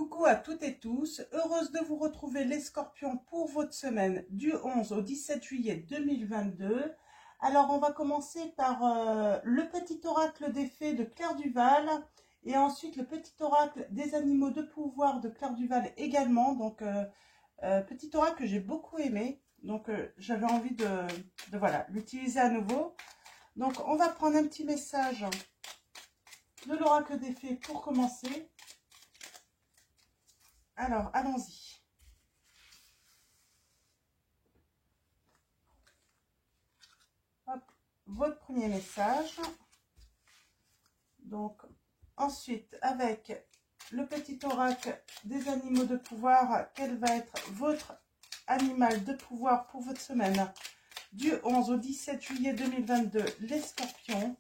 Coucou à toutes et tous, heureuse de vous retrouver les scorpions pour votre semaine du 11 au 17 juillet 2022. Alors on va commencer par le petit oracle des fées de Claire Duval et ensuite le petit oracle des animaux de pouvoir de Claire Duval également. Donc petit oracle que j'ai beaucoup aimé, donc j'avais envie de voilà, l'utiliser à nouveau. Donc on va prendre un petit message de l'oracle des fées pour commencer. Alors, allons-y. Votre premier message. Donc, ensuite, avec le petit oracle des animaux de pouvoir, quel va être votre animal de pouvoir pour votre semaine du 11 au 17 juillet 2022, les scorpions.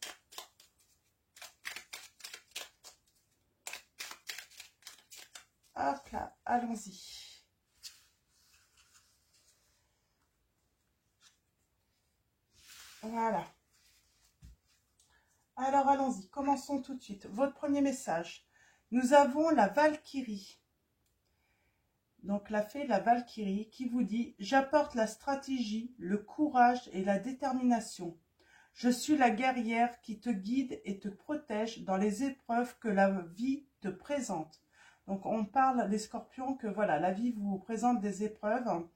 Hop là, allons-y. Voilà. Alors, allons-y. Commençons tout de suite. Votre premier message. Nous avons la Valkyrie. Donc, la fée, la Valkyrie, qui vous dit « J'apporte la stratégie, le courage et la détermination. Je suis la guerrière qui te guide et te protège dans les épreuves que la vie te présente. » Donc, on parle des scorpions que voilà, la vie vous présente des épreuves,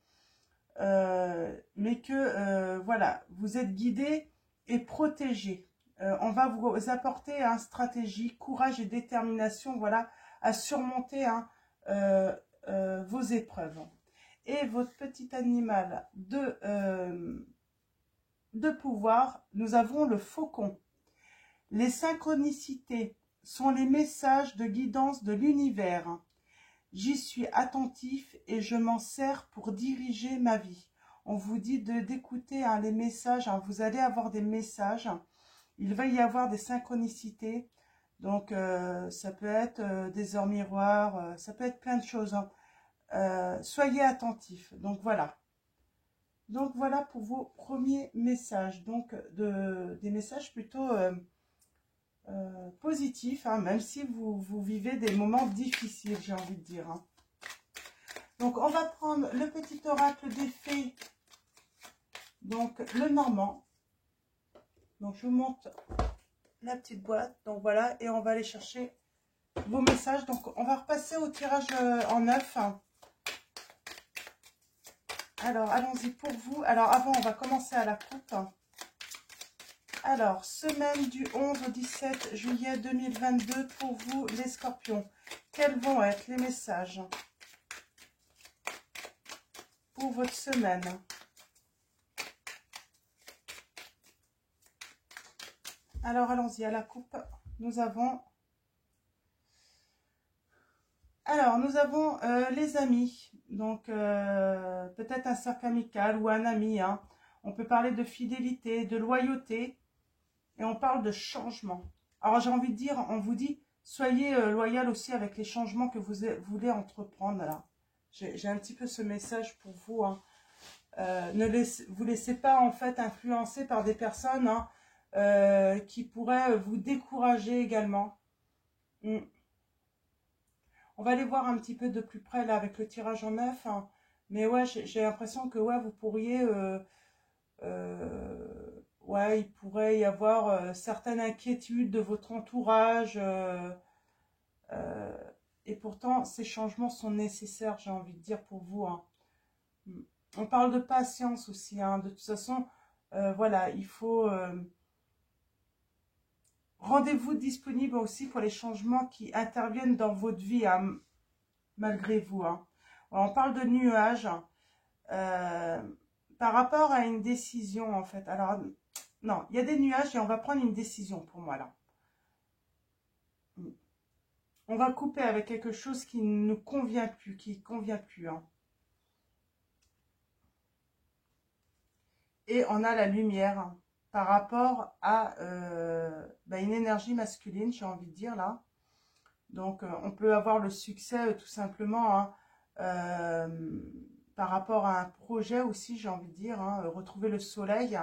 mais que voilà, vous êtes guidé et protégé. On va vous apporter stratégie, courage et détermination, voilà, à surmonter vos épreuves. Et votre petit animal de pouvoir, nous avons le faucon. Les synchronicités sont les messages de guidance de l'univers. J'y suis attentif et je m'en sers pour diriger ma vie. On vous dit d'écouter les messages, vous allez avoir des messages. Il va y avoir des synchronicités. Donc, ça peut être des heures miroirs, ça peut être plein de choses. Soyez attentifs. Donc, voilà. Donc, voilà pour vos premiers messages. Donc, des messages plutôt positifs, même si vous vivez des moments difficiles, j'ai envie de dire. Donc, on va prendre le petit oracle des fées. Donc, le normand. Donc, je vous montre la petite boîte. Donc, voilà. Et on va aller chercher vos messages. Donc, on va repasser au tirage en neuf. Alors, allons-y pour vous. Alors, avant, on va commencer à la coupe. Alors, semaine du 11 au 17 juillet 2022 pour vous, les scorpions. Quels vont être les messages pour votre semaine? Alors, allons-y à la coupe. Nous avons les amis. Donc, peut-être un cercle amical ou un ami. On peut parler de fidélité, de loyauté. Et on parle de changement. Alors, j'ai envie de dire, on vous dit, soyez loyal aussi avec les changements que vous voulez entreprendre. Là, j'ai un petit peu ce message pour vous. Vous laissez pas en fait influencer par des personnes qui pourraient vous décourager également. On va aller voir un petit peu de plus près là avec le tirage en neuf. Mais ouais, j'ai l'impression que ouais, vous pourriez... ouais, il pourrait y avoir certaines inquiétudes de votre entourage. Et pourtant, ces changements sont nécessaires, j'ai envie de dire, pour vous. On parle de patience aussi. De toute façon, voilà, il faut... rendez-vous disponible aussi pour les changements qui interviennent dans votre vie, malgré vous. On parle de nuages. Par rapport à une décision, en fait. Alors, non, il y a des nuages et on va prendre une décision pour moi, là. On va couper avec quelque chose qui ne nous convient plus, qui ne convient plus. Et on a la lumière par rapport à une énergie masculine, j'ai envie de dire, là. Donc, on peut avoir le succès, tout simplement, par rapport à un projet aussi, j'ai envie de dire, retrouver le soleil,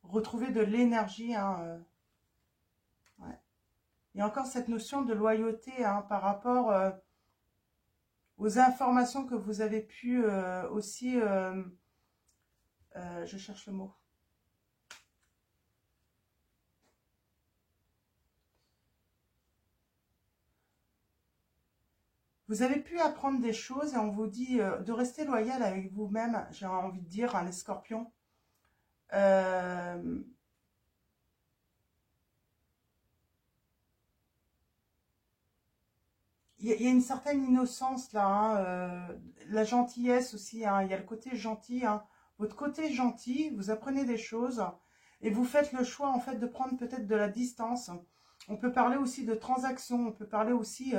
retrouver de l'énergie. Ouais. Il y a encore cette notion de loyauté par rapport aux informations que vous avez pu aussi, je cherche le mot. Vous avez pu apprendre des choses et on vous dit de rester loyal avec vous-même, j'ai envie de dire, hein, les scorpions. Euh, Il y a une certaine innocence là, hein, la gentillesse aussi, hein, il y a le côté gentil, hein. Votre côté gentil, vous apprenez des choses et vous faites le choix en fait de prendre peut-être de la distance. On peut parler aussi de transactions, on peut parler aussi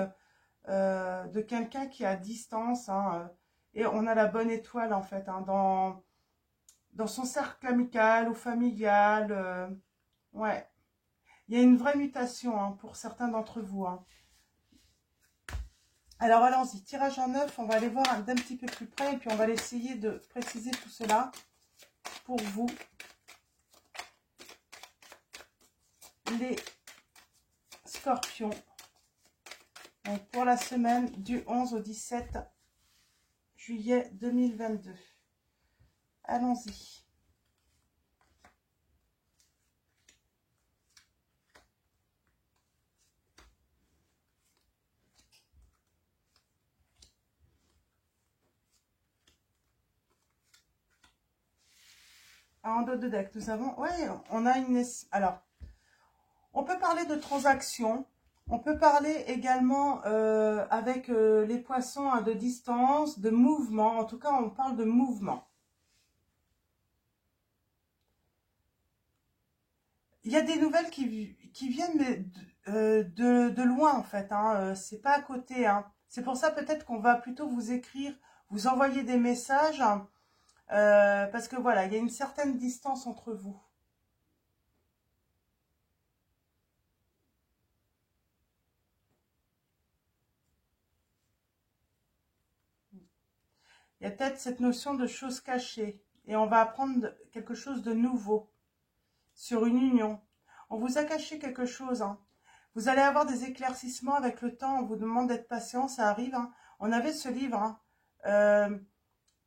de quelqu'un qui est à distance, hein, et on a la bonne étoile en fait, hein, dans son cercle amical ou familial. Ouais, il y a une vraie mutation, hein, pour certains d'entre vous, hein. Alors allons-y, tirage en neuf, on va aller voir d'un petit peu plus près et puis on va essayer de préciser tout cela pour vous, les scorpions. Donc pour la semaine du 11 au 17 juillet 2022. Allons-y. En dos de deck, nous avons... Ouais, on a une... Alors, on peut parler de transactions. On peut parler également avec les poissons, hein, de distance, de mouvement. En tout cas, on parle de mouvement. Il y a des nouvelles qui viennent de loin, en fait, hein. C'est pas à côté, hein. C'est pour ça peut-être qu'on va plutôt vous écrire, vous envoyer des messages, hein, parce que voilà, il y a une certaine distance entre vous. Il y a peut-être cette notion de choses cachées. Et on va apprendre quelque chose de nouveau sur une union. On vous a caché quelque chose, hein. Vous allez avoir des éclaircissements avec le temps. On vous demande d'être patient, ça arrive, hein. On avait ce livre, hein.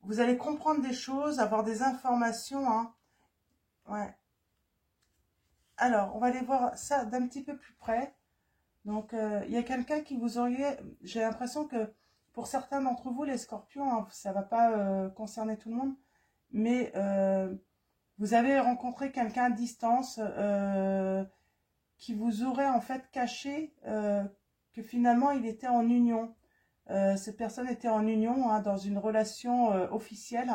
Vous allez comprendre des choses, avoir des informations, hein. Ouais. Alors, on va aller voir ça d'un petit peu plus près. Donc, il y a quelqu'un qui vous auriez... J'ai l'impression que pour certains d'entre vous, les scorpions, hein, ça ne va pas concerner tout le monde, mais vous avez rencontré quelqu'un à distance qui vous aurait en fait caché que finalement il était en union. Cette personne était en union, hein, dans une relation officielle.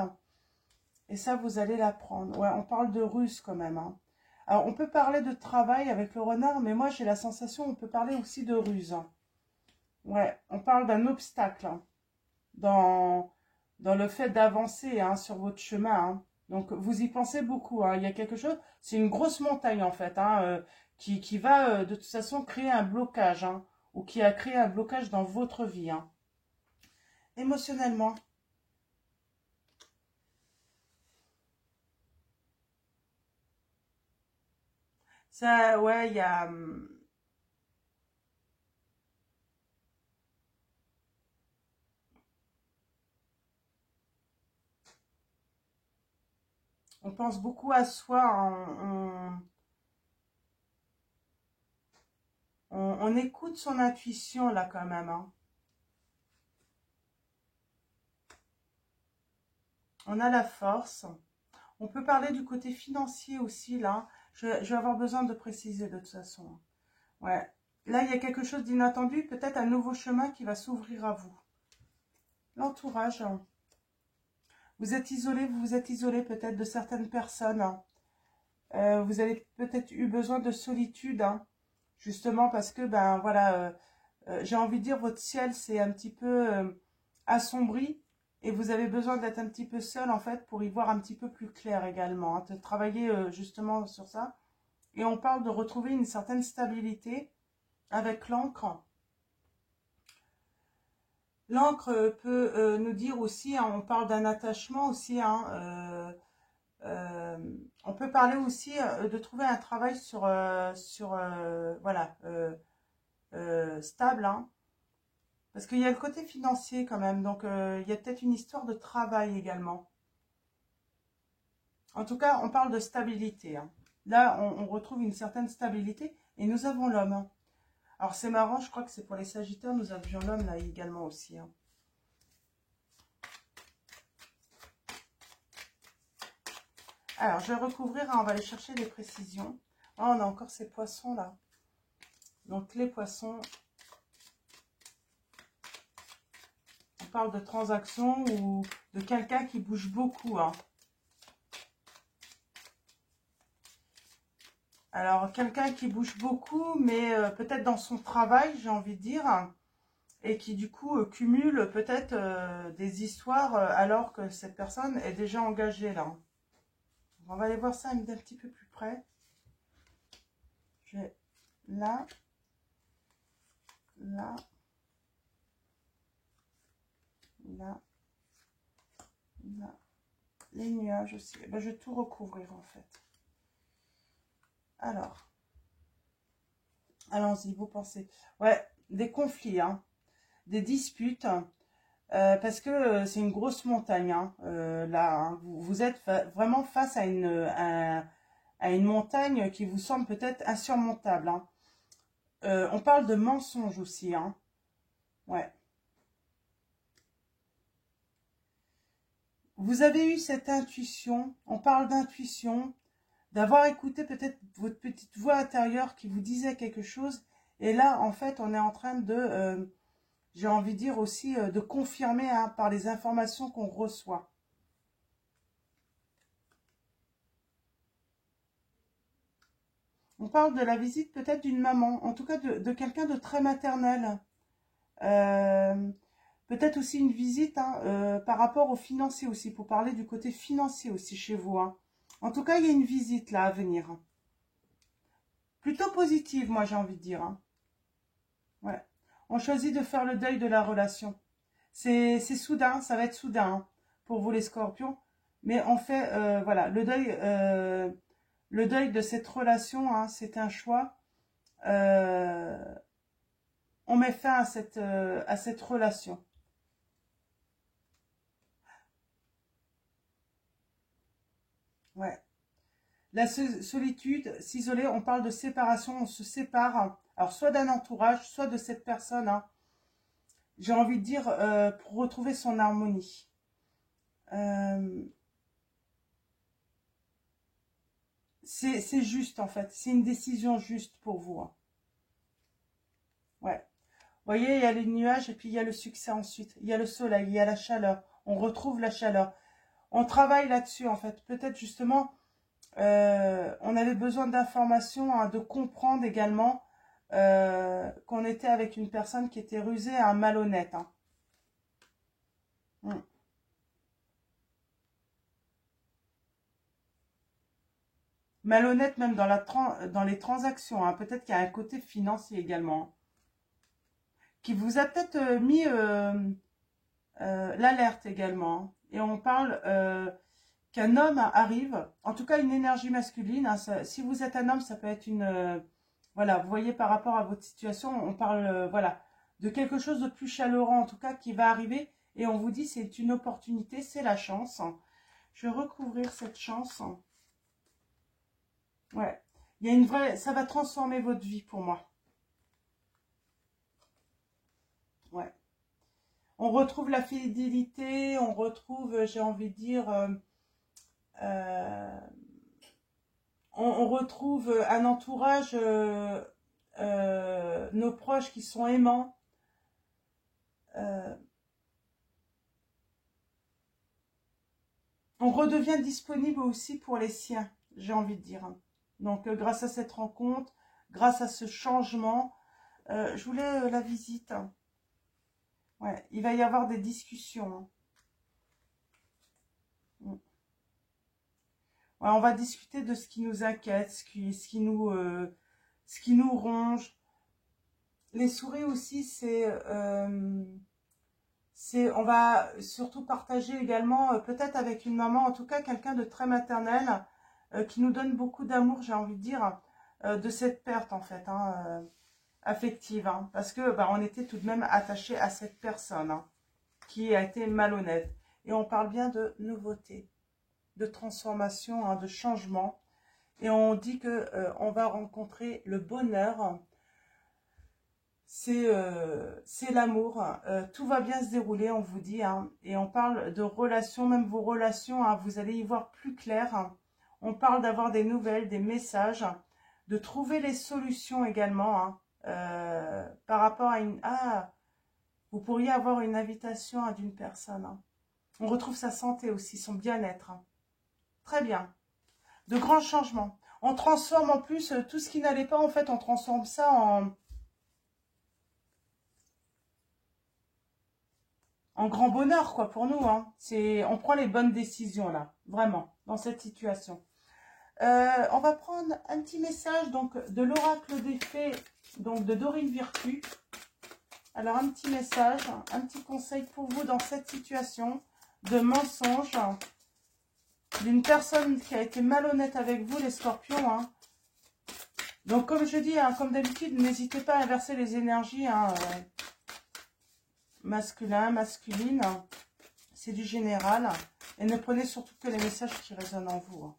Et ça, vous allez l'apprendre. Ouais, on parle de ruse quand même, hein. Alors, on peut parler de travail avec le renard, mais moi, j'ai la sensation, on peut parler aussi de ruse, hein. Ouais, on parle d'un obstacle, hein, dans le fait d'avancer, hein, sur votre chemin, hein. Donc, vous y pensez beaucoup, hein. Il y a quelque chose, c'est une grosse montagne, en fait, hein, qui va, de toute façon, créer un blocage, hein, ou qui a créé un blocage dans votre vie, hein. Émotionnellement, ça, ouais, il y a... on pense beaucoup à soi, hein. On écoute son intuition, là, quand même, hein. On a la force. On peut parler du côté financier aussi, là. Je vais avoir besoin de préciser, de toute façon. Ouais. Là, il y a quelque chose d'inattendu, peut-être un nouveau chemin qui va s'ouvrir à vous. L'entourage. Vous vous êtes isolé peut-être de certaines personnes, hein. Vous avez peut-être eu besoin de solitude, hein, justement parce que, ben voilà, j'ai envie de dire, votre ciel s'est un petit peu assombri et vous avez besoin d'être un petit peu seul, en fait, pour y voir un petit peu plus clair également, hein, de travailler justement sur ça. Et on parle de retrouver une certaine stabilité avec l'encre. L'encre peut nous dire aussi, hein, on parle d'un attachement aussi, hein, on peut parler aussi de trouver un travail voilà, stable, hein. Parce qu'il y a le côté financier quand même. Donc, il y a peut-être une histoire de travail également. En tout cas, on parle de stabilité, hein. Là, on retrouve une certaine stabilité. Et nous avons l'homme, hein. Alors, c'est marrant, je crois que c'est pour les Sagittaires. Nous avions l'homme là également aussi, hein. Alors, je vais recouvrir, hein, on va aller chercher les précisions. Ah, on a encore ces poissons là. Donc, les poissons, on parle de transactions ou de quelqu'un qui bouge beaucoup, hein. Alors, quelqu'un qui bouge beaucoup, mais peut-être dans son travail, j'ai envie de dire, et qui du coup cumule peut-être des histoires alors que cette personne est déjà engagée là. On va aller voir ça d'un petit peu plus près. Je vais là, là, là, là. Les nuages aussi. Eh ben, je vais tout recouvrir en fait. Alors, allons-y, vous pensez. Ouais, des conflits, hein, des disputes. Parce que c'est une grosse montagne, hein, là, hein. Vous êtes vraiment face à une montagne qui vous semble peut-être insurmontable, hein. On parle de mensonges aussi, hein. Ouais. Vous avez eu cette intuition, on parle d'intuition, d'avoir écouté peut-être votre petite voix intérieure qui vous disait quelque chose. Et là, en fait, on est en train de, j'ai envie de dire aussi, de confirmer, hein, par les informations qu'on reçoit. On parle de la visite peut-être d'une maman, en tout cas de quelqu'un de très maternel. Peut-être aussi une visite, hein, par rapport aux financiers aussi, pour parler du côté financier aussi chez vous, hein. En tout cas, il y a une visite là à venir, hein. Plutôt positive, moi j'ai envie de dire, hein. Ouais. On choisit de faire le deuil de la relation. C'est soudain, ça va être soudain, hein, pour vous les scorpions. Mais on fait, voilà, le deuil de cette relation, hein, c'est un choix. On met fin à cette relation. Ouais. La solitude, s'isoler, on parle de séparation, on se sépare. Alors, soit d'un entourage, soit de cette personne, hein. J'ai envie de dire, pour retrouver son harmonie. C'est juste, en fait. C'est une décision juste pour vous, hein. Ouais. Vous voyez, il y a les nuages et puis il y a le succès ensuite. Il y a le soleil, il y a la chaleur. On retrouve la chaleur. On travaille là-dessus, en fait. Peut-être justement, on avait besoin d'informations, hein, de comprendre également qu'on était avec une personne qui était rusée, un malhonnête, hein. Mm. Malhonnête même dans les transactions, hein. Peut-être qu'il y a un côté financier également, hein, qui vous a peut-être mis l'alerte également, hein. Et on parle qu'un homme arrive, en tout cas une énergie masculine, hein, si vous êtes un homme, ça peut être une... voilà, vous voyez par rapport à votre situation, on parle voilà, de quelque chose de plus chaleureux en tout cas qui va arriver et on vous dit c'est une opportunité, c'est la chance. Je vais recouvrir cette chance. Ouais, il y a une vraie... Ça va transformer votre vie pour moi. Ouais. On retrouve la fidélité, on retrouve, j'ai envie de dire... euh, on retrouve un entourage, nos proches qui sont aimants. On redevient disponible aussi pour les siens, j'ai envie de dire, hein. Donc, grâce à cette rencontre, grâce à ce changement, je voulais la visite, hein. Ouais, il va y avoir des discussions, hein. Mm. Ouais, on va discuter de ce qui nous inquiète, ce qui nous ronge. Les souris aussi, on va surtout partager également, peut-être avec une maman, en tout cas quelqu'un de très maternel, qui nous donne beaucoup d'amour, j'ai envie de dire, de cette perte en fait, hein. affective, hein, parce que bah, on était tout de même attaché à cette personne hein, qui a été malhonnête. Et on parle bien de nouveauté, de transformation, hein, de changement. Et on dit que on va rencontrer le bonheur. C'est l'amour. Tout va bien se dérouler, on vous dit. Hein, et on parle de relations, même vos relations, hein, vous allez y voir plus clair. Hein. On parle d'avoir des nouvelles, des messages, de trouver les solutions également. Hein, par rapport à une... Ah, vous pourriez avoir une invitation hein, d'une personne. Hein. On retrouve sa santé aussi, son bien-être. Hein. Très bien. De grands changements. On transforme en plus tout ce qui n'allait pas, en fait, on transforme ça en grand bonheur, quoi, pour nous. Hein. On prend les bonnes décisions, là, vraiment, dans cette situation. On va prendre un petit message, donc, de l'oracle des fées, donc, de Dorine Virtue. Alors, un petit message, un petit conseil pour vous dans cette situation de mensonge, d'une personne qui a été malhonnête avec vous, les scorpions. Hein. Donc, comme je dis, hein, comme d'habitude, n'hésitez pas à inverser les énergies, hein, masculin, masculine, c'est du général. Et ne prenez surtout que les messages qui résonnent en vous. Hein.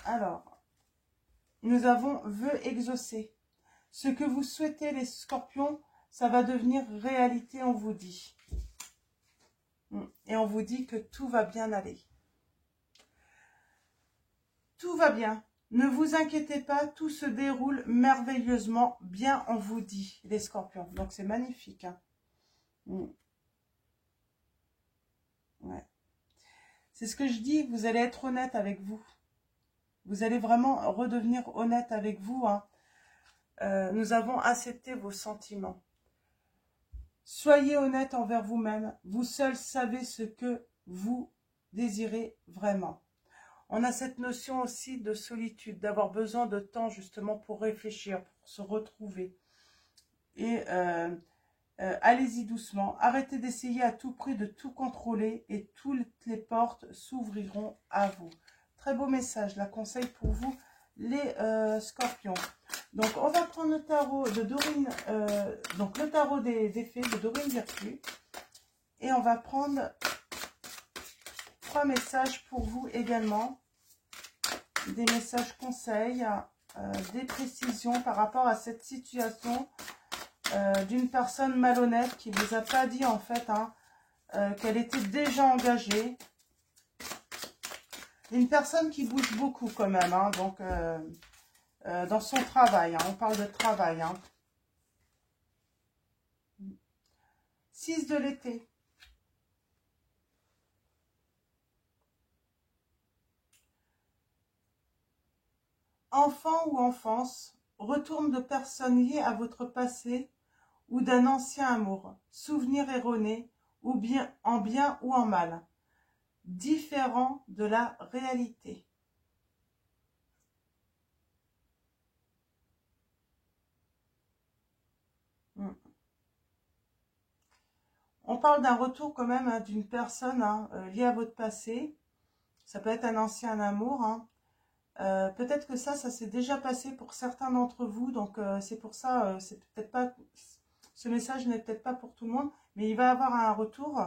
Alors, nous avons vœu exaucé. Ce que vous souhaitez, les scorpions, ça va devenir réalité, on vous dit. Et on vous dit que tout va bien aller. Tout va bien. Ne vous inquiétez pas, tout se déroule merveilleusement bien, on vous dit, les scorpions. Donc, c'est magnifique. Hein. Ouais. C'est ce que je dis, vous allez être honnête avec vous. Vous allez vraiment redevenir honnête avec vous. Hein. Nous avons accepté vos sentiments. Soyez honnête envers vous-même. Vous seul savez ce que vous désirez vraiment. On a cette notion aussi de solitude, d'avoir besoin de temps justement pour réfléchir, pour se retrouver. Et allez-y doucement. Arrêtez d'essayer à tout prix de tout contrôler et toutes les portes s'ouvriront à vous. Très beau message, la conseil pour vous, les scorpions. Donc, on va prendre le tarot de Dorine, donc le tarot des fées de Dorine Virtue. Et on va prendre 3 messages pour vous également. Des messages conseils, des précisions par rapport à cette situation d'une personne malhonnête qui ne vous a pas dit en fait hein, qu'elle était déjà engagée. Une personne qui bouge beaucoup quand même, hein, donc dans son travail, hein, on parle de travail. Hein. 6 de l'été. Enfant ou enfance, retourne de personnes liées à votre passé ou d'un ancien amour, souvenir erroné, ou bien en bien ou en mal, différent de la réalité. On parle d'un retour quand même hein, d'une personne hein, liée à votre passé. Ça peut être un ancien amour. Hein. Peut-être que ça s'est déjà passé pour certains d'entre vous. Donc c'est pour ça, c'est peut-être pas. Ce message n'est peut-être pas pour tout le monde, mais il va avoir un retour.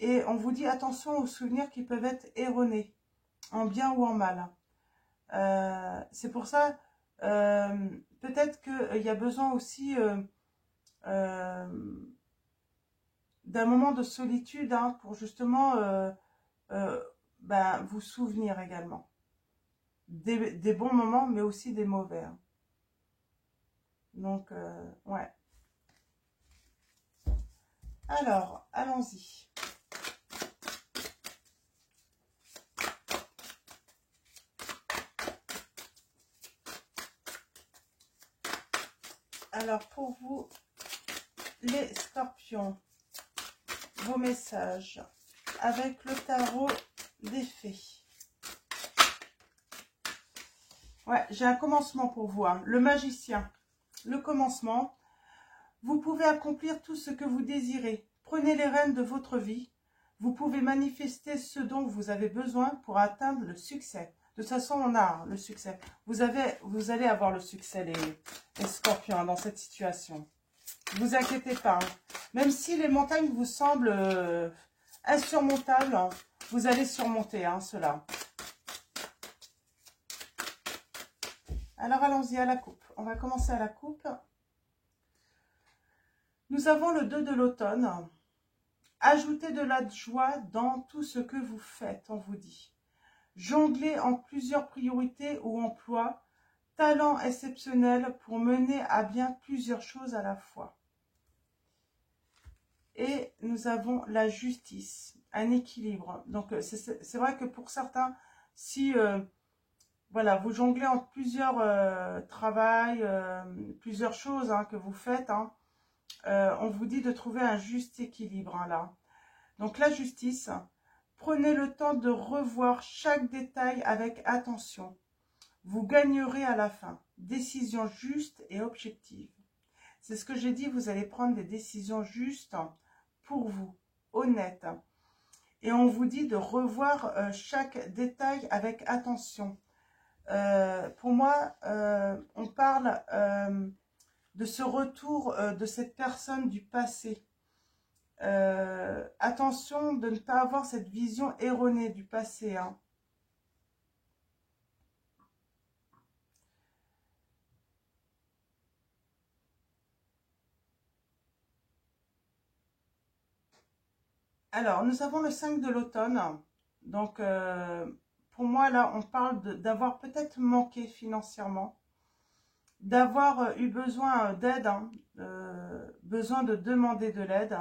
Et on vous dit attention aux souvenirs qui peuvent être erronés, en bien ou en mal. C'est pour ça, peut-être qu'il y a besoin aussi d'un moment de solitude hein, pour justement vous souvenir également. Des bons moments, mais aussi des mauvais. Hein. Donc, ouais. Alors, allons-y. Alors, pour vous, les scorpions, vos messages avec le tarot des fées. Ouais, j'ai un commencement pour vous. Hein. Le magicien, le commencement. Vous pouvez accomplir tout ce que vous désirez. Prenez les rênes de votre vie. Vous pouvez manifester ce dont vous avez besoin pour atteindre le succès. De toute façon, on a le succès. Vous allez avoir le succès, les scorpions, dans cette situation. Ne vous inquiétez pas. Même si les montagnes vous semblent insurmontables, vous allez surmonter cela. Alors, allons-y à la coupe. On va commencer à la coupe. Nous avons le 2 de l'automne. Ajoutez de la joie dans tout ce que vous faites, on vous dit. Jonglez en plusieurs priorités ou emplois, talent exceptionnel pour mener à bien plusieurs choses à la fois. Et nous avons la justice, un équilibre. Donc, c'est vrai que pour certains, si voilà, vous jonglez entre plusieurs travails, plusieurs choses que vous faites, on vous dit de trouver un juste équilibre là. Donc, la justice... Prenez le temps de revoir chaque détail avec attention. Vous gagnerez à la fin. Décision juste et objective. C'est ce que j'ai dit, vous allez prendre des décisions justes pour vous, honnêtes. Et on vous dit de revoir chaque détail avec attention. Pour moi, on parle de ce retour de cette personne du passé. Attention de ne pas avoir cette vision erronée du passé. Alors, nous avons le 5 de l'automne. Donc, pour moi, là, on parle d'avoir peut-être manqué financièrement, d'avoir eu besoin d'aide, besoin de demander de l'aide.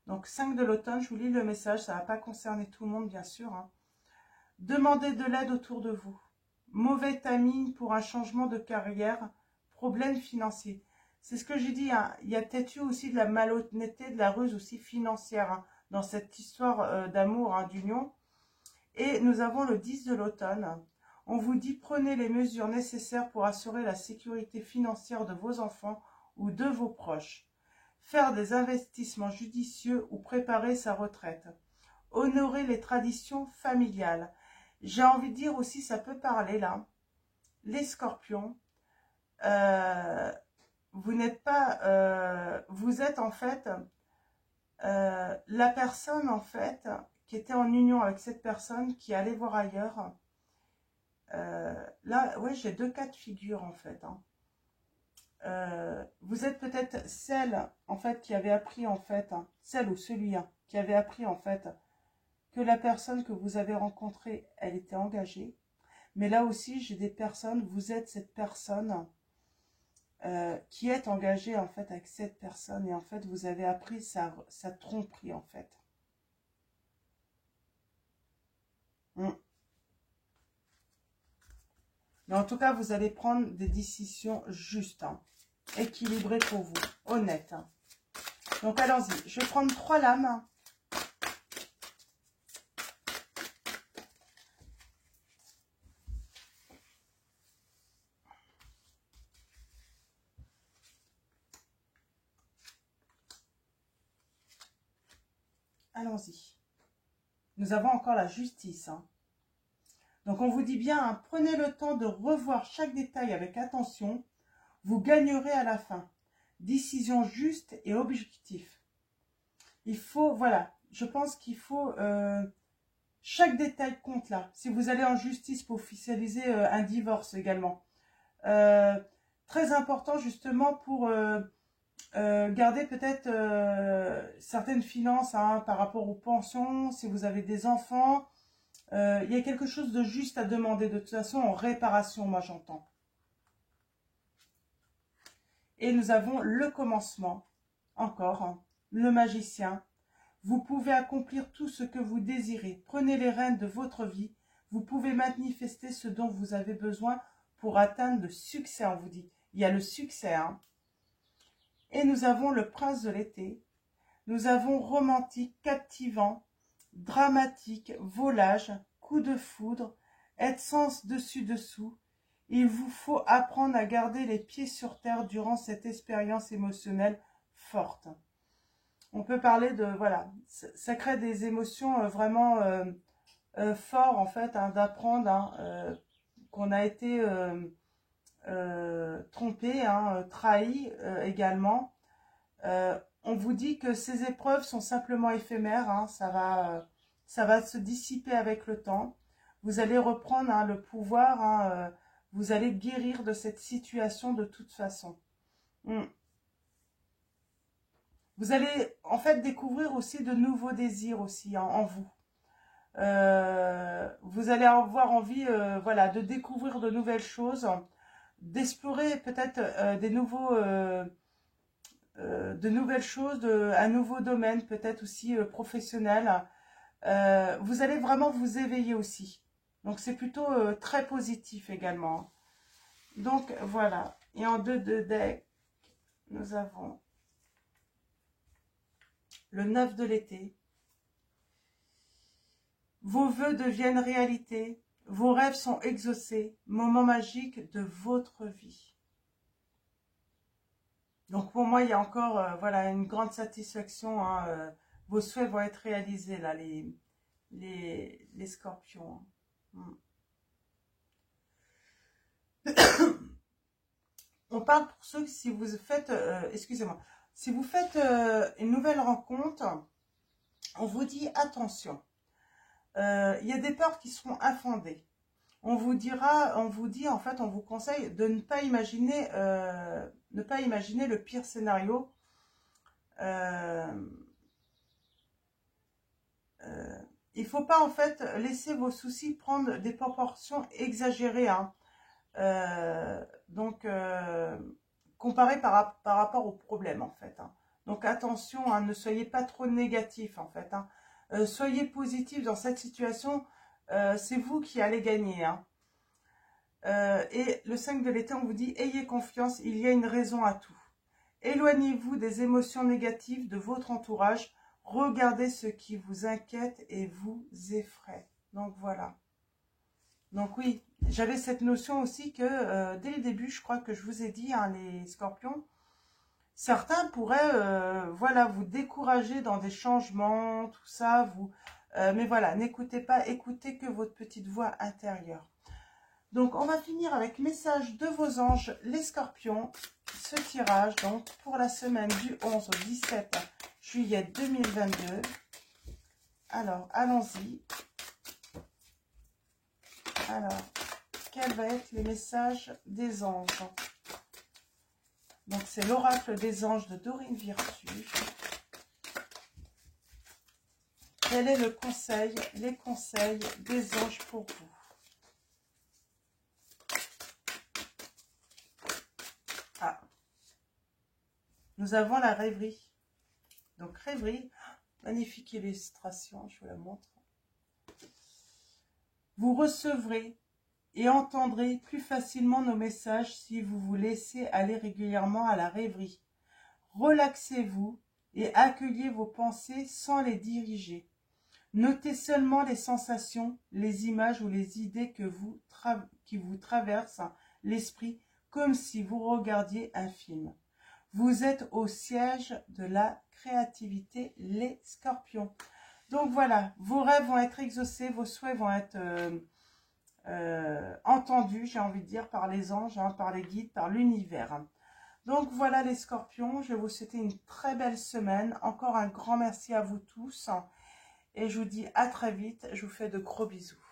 Donc, 5 de l'automne, je vous lis le message, ça ne va pas concerner tout le monde, bien sûr. Demandez de l'aide autour de vous. Mauvais timing pour un changement de carrière, problème financier. C'est ce que j'ai dit, il y a peut-être eu aussi de la malhonnêteté, de la ruse aussi financière dans cette histoire d'amour, d'union. Et nous avons le 10 de l'automne. On vous dit, prenez les mesures nécessaires pour assurer la sécurité financière de vos enfants ou de vos proches. Faire des investissements judicieux ou préparer sa retraite. Honorer les traditions familiales. J'ai envie de dire aussi, ça peut parler là, les scorpions, vous n'êtes pas, vous êtes en fait la personne en fait qui était en union avec cette personne qui allait voir ailleurs. Là, ouais, j'ai deux cas de figure en fait. Vous êtes peut-être celle en fait qui avait appris en fait, celle ou celui qui avait appris en fait que la personne que vous avez rencontrée, elle était engagée. Mais là aussi, j'ai des personnes, vous êtes cette personne qui est engagée en fait avec cette personne. Et en fait, vous avez appris sa tromperie en fait. Mais en tout cas, vous allez prendre des décisions justes, équilibrées pour vous, honnêtes. Donc allons-y, je vais prendre 3 lames. Allons-y. Nous avons encore la justice. Donc on vous dit bien, prenez le temps de revoir chaque détail avec attention. Vous gagnerez à la fin. Décision juste et objective. Il faut, voilà, je pense qu'il faut... chaque détail compte là. Si vous allez en justice pour officialiser un divorce également. Très important justement pour garder peut-être certaines finances par rapport aux pensions, si vous avez des enfants. Il y a quelque chose de juste à demander de toute façon en réparation, moi j'entends. Et nous avons le commencement, encore, le magicien. Vous pouvez accomplir tout ce que vous désirez. Prenez les rênes de votre vie. Vous pouvez manifester ce dont vous avez besoin pour atteindre le succès, on vous dit. Il y a le succès. Et nous avons le prince de l'été. Nous avons romantique, captivant, dramatique, volage, coup de foudre, être sens dessus-dessous. Il vous faut apprendre à garder les pieds sur terre durant cette expérience émotionnelle forte. On peut parler de, voilà, ça crée des émotions vraiment fort en fait, hein, d'apprendre hein, qu'on a été trompé, hein, trahi également. On vous dit que ces épreuves sont simplement éphémères, hein, ça va se dissiper avec le temps. Vous allez reprendre hein, le pouvoir, hein, vous allez guérir de cette situation de toute façon. Vous allez en fait découvrir aussi de nouveaux désirs aussi hein, en vous. Vous allez avoir envie voilà, de découvrir de nouvelles choses, d'explorer peut-être de nouvelles choses, un nouveau domaine peut-être aussi professionnel. Vous allez vraiment vous éveiller aussi. Donc c'est plutôt très positif également. Donc voilà. Et en 2 de deck, nous avons le 9 de l'été. Vos vœux deviennent réalité. Vos rêves sont exaucés. Moment magique de votre vie. Donc pour moi, il y a encore voilà, une grande satisfaction. Hein, vos souhaits vont être réalisés, là, les scorpions. Hein. On parle pour ceux, si vous faites, excusez-moi, si vous faites une nouvelle rencontre, on vous dit attention. Il y a des peurs qui seront infondées. On vous dit en fait, on vous conseille de ne pas imaginer le pire scénario. Il ne faut pas en fait laisser vos soucis prendre des proportions exagérées. Hein. Donc, comparé par rapport au problème en fait. Hein. Donc attention, hein, ne soyez pas trop négatif en fait. Hein. Soyez positif dans cette situation, c'est vous qui allez gagner. Hein. Et le 5 de l'été, on vous dit, ayez confiance, il y a une raison à tout. Éloignez-vous des émotions négatives de votre entourage. Regardez ce qui vous inquiète et vous effraie. Donc voilà. Donc oui, j'avais cette notion aussi que dès le début, je crois que je vous ai dit, hein, les scorpions, certains pourraient voilà, vous décourager dans des changements, tout ça. Mais voilà, n'écoutez pas, écoutez que votre petite voix intérieure. Donc, on va finir avec message de vos anges, les scorpions. Ce tirage, donc, pour la semaine du 11 au 17 juillet 2022. Alors, allons-y. Alors, quels vont être les messages des anges? Donc, c'est l'oracle des anges de Dorine Virtue. Quel est le conseil, les conseils des anges pour vous? Ah, nous avons la rêverie. Donc, rêverie, magnifique illustration, je vous la montre. Vous recevrez et entendrez plus facilement nos messages si vous vous laissez aller régulièrement à la rêverie. Relaxez-vous et accueillez vos pensées sans les diriger. Notez seulement les sensations, les images ou les idées qui vous traversent l'esprit comme si vous regardiez un film. Vous êtes au siège de la créativité, les scorpions. Donc voilà, vos rêves vont être exaucés, vos souhaits vont être entendus, j'ai envie de dire, par les anges, hein, par les guides, par l'univers. Donc voilà les scorpions, je vais vous souhaiter une très belle semaine. Encore un grand merci à vous tous. Et je vous dis à très vite, je vous fais de gros bisous.